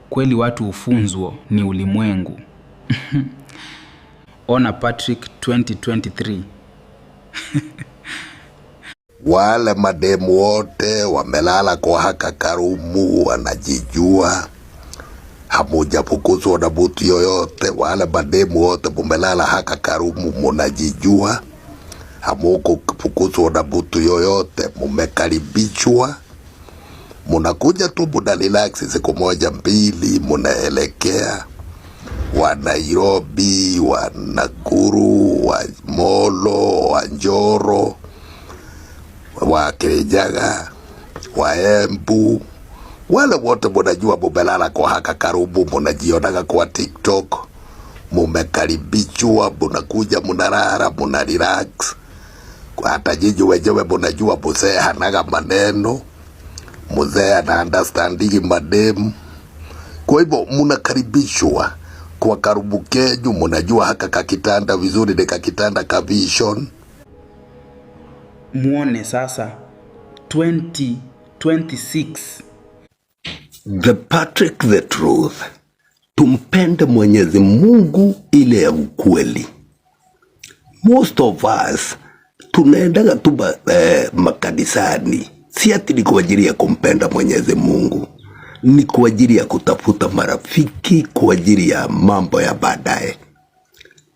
kweli watu ufunzwo ni ulimwengu. Ona Patrick 2023. Wale mademu wote wamelala kwa haka karumu wanajijua. Hamujafukuzwa na mtu yoyote. Wale mademu wote mumelala haka karumu munajijua. Hamukufukuzwa na mtu yoyote, mumekaribishwa. Munakuja tu muna relax siku moja mbili, munaelekea wa Nairobi, wa Nakuru, wa Molo, wa Njoro, wa Kirinyaga, wa Embu. Wale wote munajua mumelala kwa haka karumu, munajionaga kwa TikTok. Mumekaribishwa, munakuja munalala, muna relax. Hata nyinyi wenyewe munajua mzee hanaga maneno. Mzee ana understanding mademu. Kwa hivyo munakaribishwa kwa karumu kenyu, munajua haka kakitanda vizuri ni kakitanda ka Vision. Muone sasa 2026. The Patrick the Truth. Tumpende Mwenyezi Mungu ile ya ukweli. Most of us tunaendaga tu makanisani. Si ati ni kwa ajili ya kumpenda Mwenyezi Mungu. Ni kwa ajili ya kutafuta marafiki, kwa ajili ya mambo ya baadaye.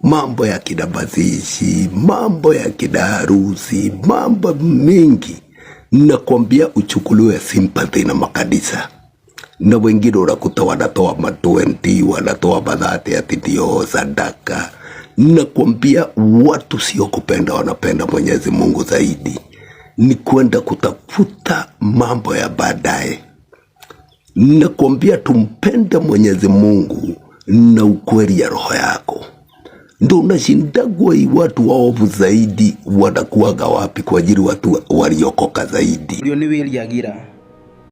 Mambo ya kina mazishi, mambo ya kina harusi, mambo mengi. Nakwambia uchukuliwe sympathy na makanisa. Na wengine unakuta wanatoa ma-20, wanatoa ma-30 ati ndio sadaka. Nakwambia watu sio kupenda, wanapenda Mwenyezi Mungu zaidi. Ni kwenda kutafuta mambo ya baadaye. Nakwambia tumpende Mwenyezi Mungu na ukweli ya roho yako. Ndio unashindagwa hii watu waovu zaidi wanakuwaga wapi kwa ajili watu waliokoka zaidi. Ndio ni wili yagira.